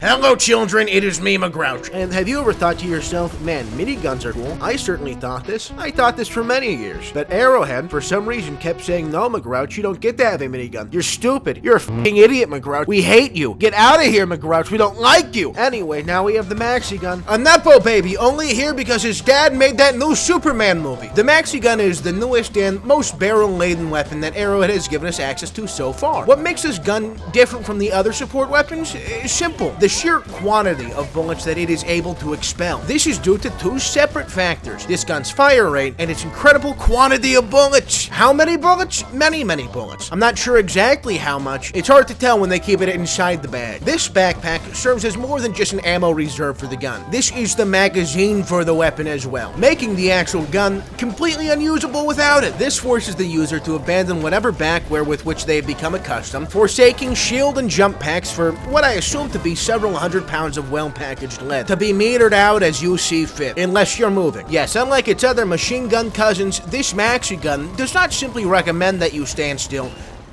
Hello children, it is me, McGrouch. And have you ever thought to yourself, man, miniguns are cool? I certainly thought this. I thought this for many years. But Arrowhead, for some reason, kept saying, no, McGrouch, you don't get to have a minigun. You're stupid. You're a f***ing idiot, McGrouch. We hate you. Get out of here, McGrouch. We don't like you. Anyway, now we have the Maxigun. A Nepo baby, only here because his dad made that new Superman movie. The Maxigun is the newest and most barrel-laden weapon that Arrowhead has given us access to so far. What makes this gun different from the other support weapons is simple. The sheer quantity of bullets that it is able to expel. This is due to two separate factors: this gun's fire rate and its incredible quantity of bullets. How many bullets? Many bullets. I'm not sure exactly how much. It's hard to tell when they keep it inside the bag. This backpack serves as more than just an ammo reserve for the gun. This is the magazine for the weapon as well, making the actual gun completely unusable without it. This forces the user to abandon whatever backwear with which they have become accustomed, forsaking shield and jump packs for what I assume to be several hundred pounds of well-packaged lead, to be metered out as you see fit, unless you're moving. Yes, unlike its other machine gun cousins, this Maxigun does not simply recommend that you stand still.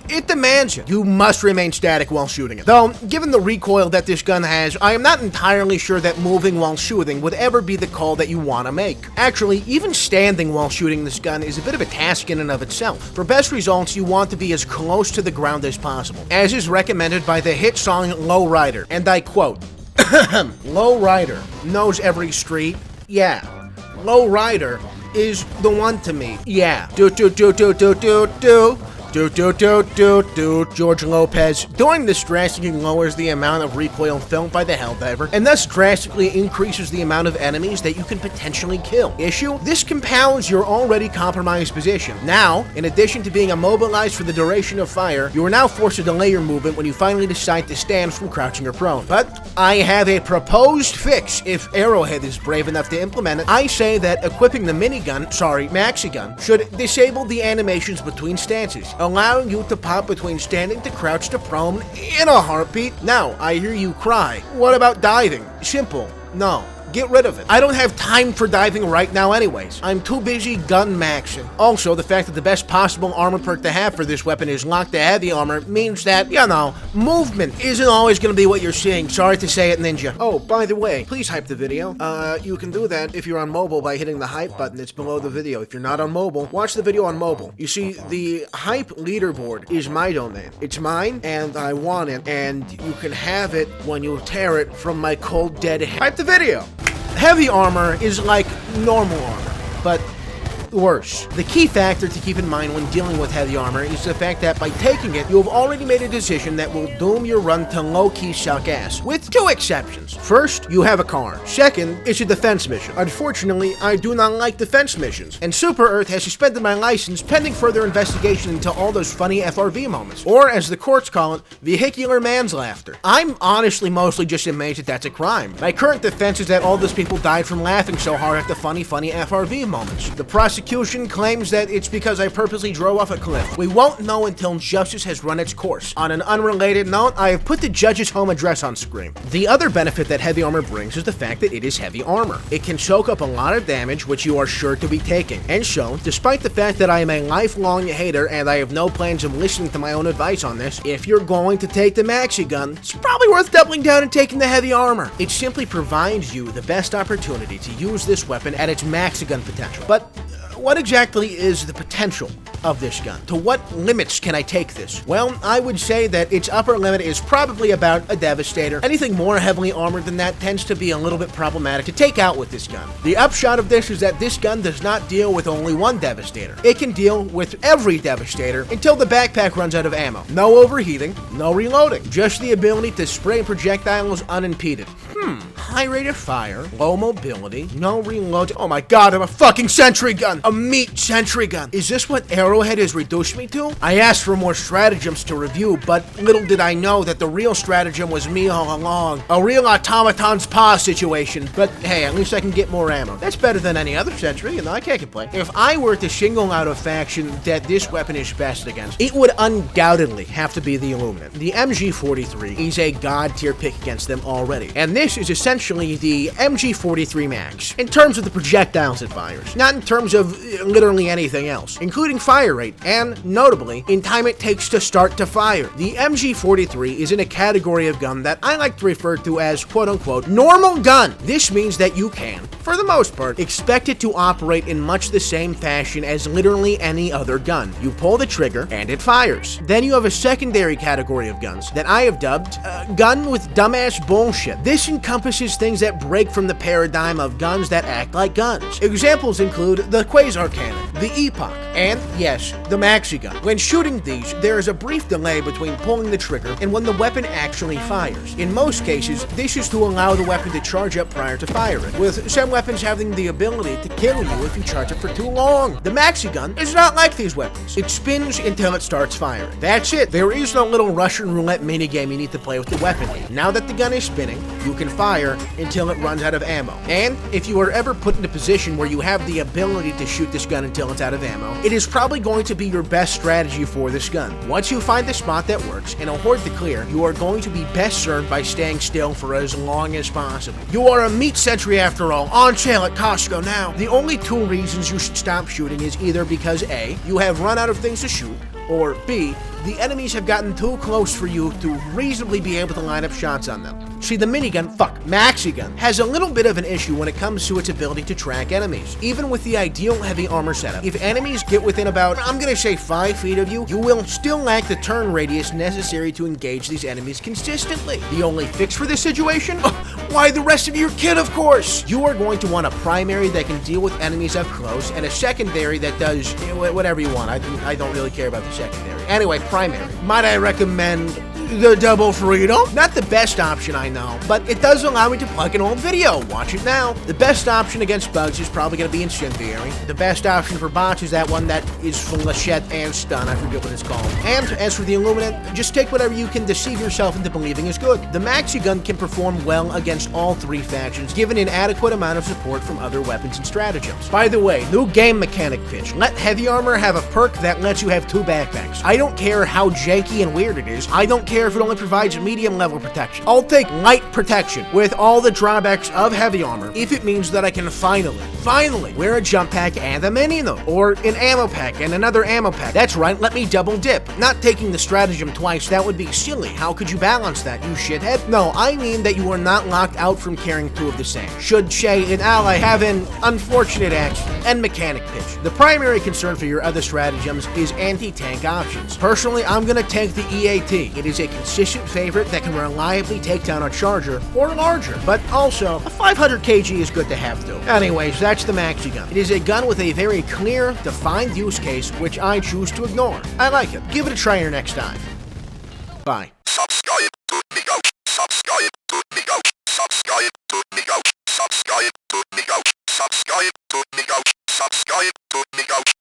It demands it. You must remain static while shooting it. Though, given the recoil that this gun has, I am not entirely sure that moving while shooting would ever be the call that you want to make. Actually, even standing while shooting this gun is a bit of a task in and of itself. For best results, you want to be as close to the ground as possible, as is recommended by the hit song Low Rider, and I quote, Low Rider knows every street, yeah. Low Rider is the one to me, yeah. George Lopez. Doing this drastically lowers the amount of recoil felt by the Helldiver, and thus drastically increases the amount of enemies that you can potentially kill. Issue? This compounds your already compromised position. Now, in addition to being immobilized for the duration of fire, you are now forced to delay your movement when you finally decide to stand from crouching or prone. But I have a proposed fix if Arrowhead is brave enough to implement it. I say that equipping the Maxigun, should disable the animations between stances, allowing you to pop between standing to crouch to prone in a heartbeat. Now, I hear you cry. What about diving? Simple. No. Get rid of it. I don't have time for diving right now anyways. I'm too busy gun maxing. Also, the fact that the best possible armor perk to have for this weapon is locked to heavy armor means that, you know, movement isn't always going to be what you're seeing. Sorry to say it, Ninja. Oh, by the way, please hype the video. You can do that if you're on mobile by hitting the hype button that's below the video. If you're not on mobile, watch the video on mobile. You see, the hype leaderboard is my domain. It's mine, and I want it, and you can have it when you tear it from my cold dead hand. Hype the video! Heavy armor is like normal armor, but worse. The key factor to keep in mind when dealing with heavy armor is the fact that by taking it, you have already made a decision that will doom your run to low-key suck ass, with two exceptions. First, you have a car. Second, it's a defense mission. Unfortunately, I do not like defense missions, and Super Earth has suspended my license pending further investigation into all those funny FRV moments, or as the courts call it, vehicular manslaughter. I'm honestly mostly just amazed that that's a crime. My current defense is that all those people died from laughing so hard at the funny FRV moments. The prosecution claims that it's because I purposely drove off a cliff. We won't know until justice has run its course. On an unrelated note, I have put the judge's home address on screen. The other benefit that heavy armor brings is the fact that it is heavy armor. It can soak up a lot of damage, which you are sure to be taking. And so, despite the fact that I am a lifelong hater and I have no plans of listening to my own advice on this, if you're going to take the Maxigun, it's probably worth doubling down and taking the heavy armor. It simply provides you the best opportunity to use this weapon at its Maxigun potential. But what exactly is the potential of this gun? To what limits can I take this? Well, I would say that its upper limit is probably about a Devastator. Anything more heavily armored than that tends to be a little bit problematic to take out with this gun. The upshot of this is that this gun does not deal with only one Devastator. It can deal with every Devastator until the backpack runs out of ammo. No overheating, no reloading, just the ability to spray projectiles unimpeded. High rate of fire, low mobility, no reload. Oh my god, I'm a fucking sentry gun! A meat sentry gun! Is this what Arrowhead has reduced me to? I asked for more stratagems to review, but little did I know that the real stratagem was me all along. A real automaton's paw situation, but hey, at least I can get more ammo. That's better than any other sentry, you know, I can't complain. If I were to single out a faction that this weapon is best against, it would undoubtedly have to be the Illuminate. The MG-43 is a god tier pick against them already, and this is essentially essentially the MG43 Max, in terms of the projectiles it fires, not in terms of literally anything else, including fire rate, and, notably, in time it takes to start to fire. The MG43 is in a category of gun that I like to refer to as quote-unquote normal gun. This means that you can, for the most part, expect it to operate in much the same fashion as literally any other gun. You pull the trigger, and it fires. Then you have a secondary category of guns that I have dubbed gun with dumbass bullshit. This encompasses things that break from the paradigm of guns that act like guns. Examples include the Quasar Cannon, the Epoch, and, yes, the Maxigun. When shooting these, there is a brief delay between pulling the trigger and when the weapon actually fires. In most cases, this is to allow the weapon to charge up prior to firing, with some weapons having the ability to kill you if you charge it for too long. The Maxigun is not like these weapons. It spins until it starts firing. That's it. There is no little Russian roulette minigame you need to play with the weapon. Now that the gun is spinning, you can fire until it runs out of ammo. And if you are ever put in a position where you have the ability to shoot this gun until it's out of ammo, it is probably going to be your best strategy for this gun. Once you find the spot that works and a horde to clear, you are going to be best served by staying still for as long as possible. You are a meat sentry after all, on sale at Costco now. The only two reasons you should stop shooting is either because A, you have run out of things to shoot, or B, the enemies have gotten too close for you to reasonably be able to line up shots on them. See, the Maxigun, has a little bit of an issue when it comes to its ability to track enemies. Even with the ideal heavy armor setup, if enemies get within about, I'm gonna say 5 feet of you, you will still lack the turn radius necessary to engage these enemies consistently. The only fix for this situation? Why, the rest of your kit, of course! You are going to want a primary that can deal with enemies up close, and a secondary that does whatever you want. I don't really care about the secondary. Anyway, primary. Might I recommend the Double Freedom? Not the best option, I know, but it does allow me to plug an old video. Watch it now. The best option against bugs is probably going to be Incendiary. The best option for bots is that one that is Flechette and Stun. I forget what it's called. And as for the Illuminant, just take whatever you can deceive yourself into believing is good. The Maxigun can perform well against all 3 factions, given an adequate amount of support from other weapons and stratagems. By the way, new game mechanic pitch. Let heavy armor have a perk that lets you have 2 backpacks. I don't care how janky and weird it is. I don't care if it only provides medium level protection. I'll take light protection with all the drawbacks of heavy armor if it means that I can finally wear a jump pack and a mini though, or an ammo pack and another ammo pack. That's right, let me double dip. Not taking the stratagem twice, that would be silly. How could you balance that, you shithead? No, I mean that you are not locked out from carrying 2 of the same. Should, say, an ally have an unfortunate accident. And mechanic pitch. The primary concern for your other stratagems is anti-tank options. Personally, I'm gonna tank the EAT. It is a consistent favorite that can reliably take down a charger or larger, but also a 500 kg is good to have too. Anyways, that's the Maxigun. It is a gun with a very clear, defined use case, which I choose to ignore. I like it. Give it a try here next time. Bye. Subscribe to me, subscribe to me, subscribe to me, subscribe to me, subscribe to me, subscribe to me.